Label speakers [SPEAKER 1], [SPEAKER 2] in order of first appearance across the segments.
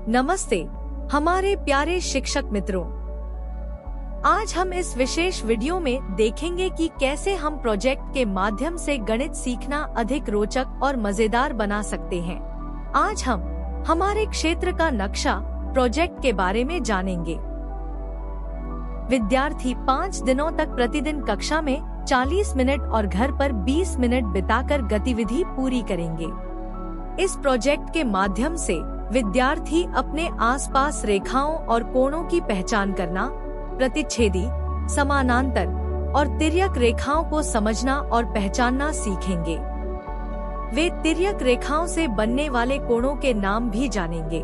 [SPEAKER 1] नमस्ते हमारे प्यारे शिक्षक मित्रों। आज हम इस विशेष वीडियो में देखेंगे कि कैसे हम प्रोजेक्ट के माध्यम से गणित सीखना अधिक रोचक और मजेदार बना सकते हैं। आज हम हमारे क्षेत्र का नक्शा प्रोजेक्ट के बारे में जानेंगे। विद्यार्थी 5 दिनों तक प्रतिदिन कक्षा में 40 मिनट और घर पर 20 मिनट बिताकर गतिविधि पूरी करेंगे। इस प्रोजेक्ट के माध्यम से विद्यार्थी अपने आसपास रेखाओं और कोणों की पहचान करना, प्रतिच्छेदी, समानांतर और तिर्यक रेखाओं को समझना और पहचानना सीखेंगे। वे तिर्यक रेखाओं से बनने वाले कोणों के नाम भी जानेंगे।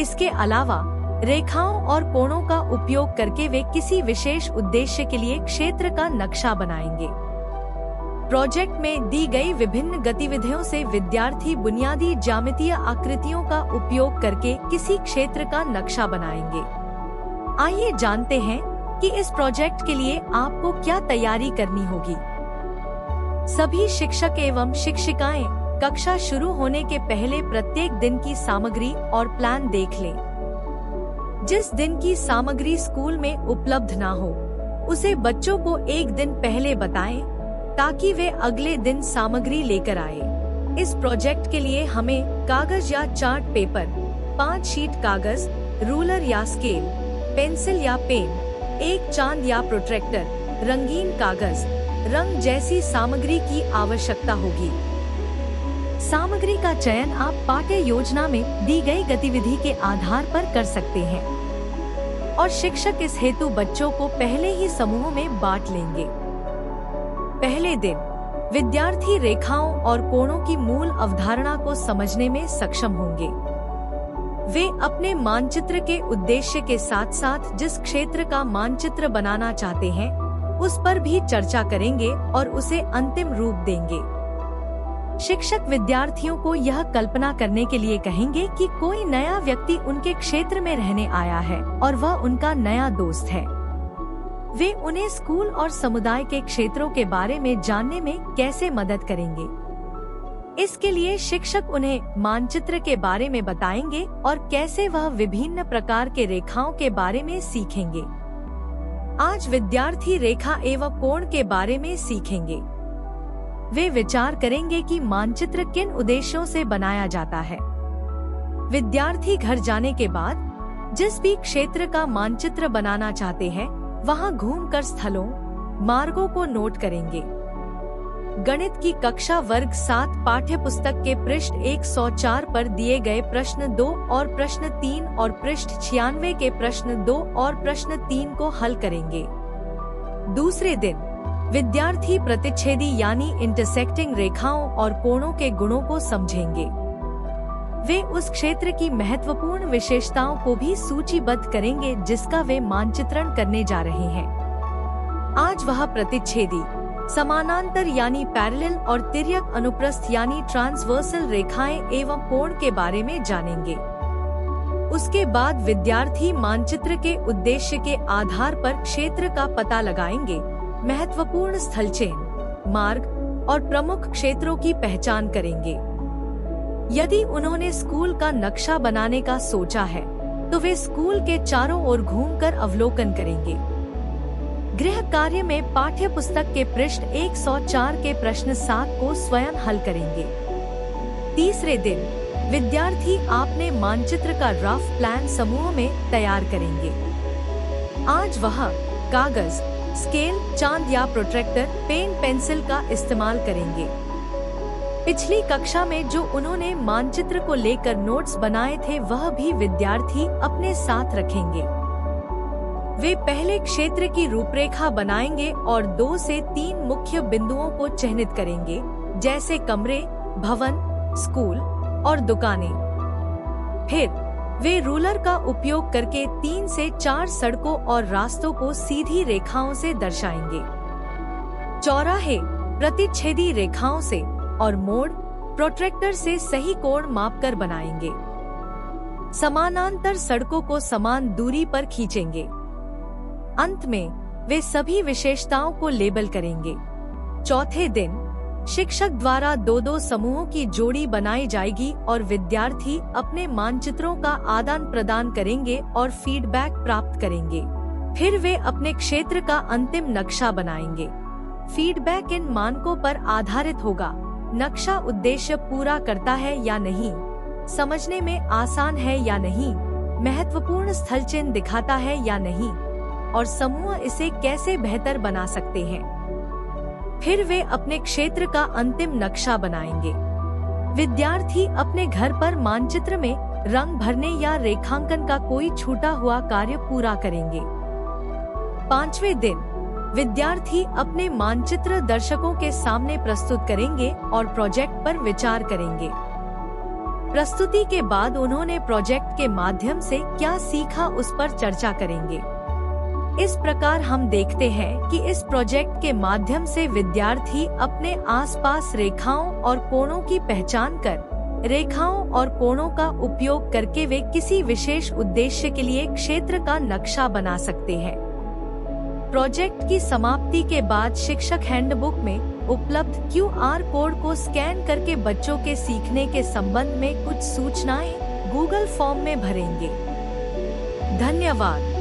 [SPEAKER 1] इसके अलावा रेखाओं और कोणों का उपयोग करके वे किसी विशेष उद्देश्य के लिए क्षेत्र का नक्शा बनाएंगे। प्रोजेक्ट में दी गई विभिन्न गतिविधियों से विद्यार्थी बुनियादी ज्यामितीय आकृतियों का उपयोग करके किसी क्षेत्र का नक्शा बनाएंगे। आइए जानते हैं कि इस प्रोजेक्ट के लिए आपको क्या तैयारी करनी होगी। सभी शिक्षक एवं शिक्षिकाएं कक्षा शुरू होने के पहले प्रत्येक दिन की सामग्री और प्लान देख लें। जिस दिन की सामग्री स्कूल में उपलब्ध ना हो, उसे बच्चों को एक दिन पहले बताएं ताकि वे अगले दिन सामग्री लेकर आए। इस प्रोजेक्ट के लिए हमें कागज या चार्ट पेपर, 5 शीट कागज, रूलर या स्केल, पेंसिल या पेन, एक चांद या प्रोट्रैक्टर, रंगीन कागज, रंग जैसी सामग्री की आवश्यकता होगी। सामग्री का चयन आप पाठ्य योजना में दी गई गतिविधि के आधार पर कर सकते हैं और शिक्षक इस हेतु बच्चों को पहले ही समूहों में बांट लेंगे। पहले दिन विद्यार्थी रेखाओं और कोणों की मूल अवधारणा को समझने में सक्षम होंगे। वे अपने मानचित्र के उद्देश्य के साथ साथ जिस क्षेत्र का मानचित्र बनाना चाहते हैं उस पर भी चर्चा करेंगे और उसे अंतिम रूप देंगे। शिक्षक विद्यार्थियों को यह कल्पना करने के लिए कहेंगे कि कोई नया व्यक्ति उनके क्षेत्र में रहने आया है और वह उनका नया दोस्त है। वे उन्हें स्कूल और समुदाय के क्षेत्रों के बारे में जानने में कैसे मदद करेंगे। इसके लिए शिक्षक उन्हें मानचित्र के बारे में बताएंगे और कैसे वह विभिन्न प्रकार के रेखाओं के बारे में सीखेंगे। आज विद्यार्थी रेखा एवं कोण के बारे में सीखेंगे। वे विचार करेंगे कि मानचित्र किन उद्देश्यों से बनाया जाता है। विद्यार्थी घर जाने के बाद जिस भी क्षेत्र का मानचित्र बनाना चाहते हैं वहां घूमकर स्थलों, मार्गों को नोट करेंगे। गणित की कक्षा वर्ग 7 पाठ्य पुस्तक के पृष्ठ 104 पर दिए गए प्रश्न 2 और प्रश्न 3 और पृष्ठ 96 के प्रश्न 2 और प्रश्न 3 को हल करेंगे। दूसरे दिन विद्यार्थी प्रतिच्छेदी यानी इंटरसेक्टिंग रेखाओं और कोणों के गुणों को समझेंगे। वे उस क्षेत्र की महत्वपूर्ण विशेषताओं को भी सूचीबद्ध करेंगे जिसका वे मानचित्रण करने जा रहे हैं। आज वह प्रतिच्छेदी, समानांतर यानी पैरेलल और तिर्यक अनुप्रस्थ यानी ट्रांसवर्सल रेखाएं एवं कोण के बारे में जानेंगे। उसके बाद विद्यार्थी मानचित्र के उद्देश्य के आधार पर क्षेत्र का पता लगाएंगे, महत्वपूर्ण स्थल चयन, मार्ग और प्रमुख क्षेत्रों की पहचान करेंगे। यदि उन्होंने स्कूल का नक्शा बनाने का सोचा है तो वे स्कूल के चारों ओर घूमकर अवलोकन करेंगे। गृह कार्य में पाठ्य पुस्तक के पृष्ठ 104 के प्रश्न 7 को स्वयं हल करेंगे। तीसरे दिन विद्यार्थी अपने मानचित्र का रफ प्लान समूह में तैयार करेंगे। आज वह कागज, स्केल, चांद या प्रोट्रैक्टर, पेन, पेंसिल का इस्तेमाल करेंगे। पिछली कक्षा में जो उन्होंने मानचित्र को लेकर नोट्स बनाए थे वह भी विद्यार्थी अपने साथ रखेंगे। वे पहले क्षेत्र की रूपरेखा बनाएंगे और 2 से 3 मुख्य बिंदुओं को चिह्नित करेंगे, जैसे कमरे, भवन, स्कूल और दुकानें। फिर वे रूलर का उपयोग करके 3 से 4 सड़कों और रास्तों को सीधी रेखाओं से दर्शाएंगे। चौराहे प्रतिच्छेदी रेखाओं से और मोड़ प्रोट्रैक्टर से सही कोण मापकर बनाएंगे। समानांतर सड़कों को समान दूरी पर खींचेंगे। अंत में वे सभी विशेषताओं को लेबल करेंगे। चौथे दिन शिक्षक द्वारा 2-2 समूहों की जोड़ी बनाई जाएगी और विद्यार्थी अपने मानचित्रों का आदान प्रदान करेंगे और फीडबैक प्राप्त करेंगे। फिर वे अपने क्षेत्र का अंतिम नक्शा बनाएंगे। फीडबैक इन मानकों पर आधारित होगा। नक्शा उद्देश्य पूरा करता है या नहीं, समझने में आसान है या नहीं, महत्वपूर्ण स्थल चिन्ह दिखाता है या नहीं, और समूह इसे कैसे बेहतर बना सकते हैं। फिर वे अपने क्षेत्र का अंतिम नक्शा बनाएंगे। विद्यार्थी अपने घर पर मानचित्र में रंग भरने या रेखांकन का कोई छूटा हुआ कार्य पूरा करेंगे। 5वें दिन विद्यार्थी अपने मानचित्र दर्शकों के सामने प्रस्तुत करेंगे और प्रोजेक्ट पर विचार करेंगे। प्रस्तुति के बाद उन्होंने प्रोजेक्ट के माध्यम से क्या सीखा उस पर चर्चा करेंगे। इस प्रकार हम देखते हैं कि इस प्रोजेक्ट के माध्यम से विद्यार्थी अपने आसपास रेखाओं और कोणों की पहचान कर रेखाओं और कोणों का उपयोग करके वे किसी विशेष उद्देश्य के लिए क्षेत्र का नक्शा बना सकते हैं। प्रोजेक्ट की समाप्ति के बाद शिक्षक हैंडबुक में उपलब्ध QR कोड को स्कैन करके बच्चों के सीखने के संबंध में कुछ सूचनाएं गूगल फॉर्म में भरेंगे। धन्यवाद।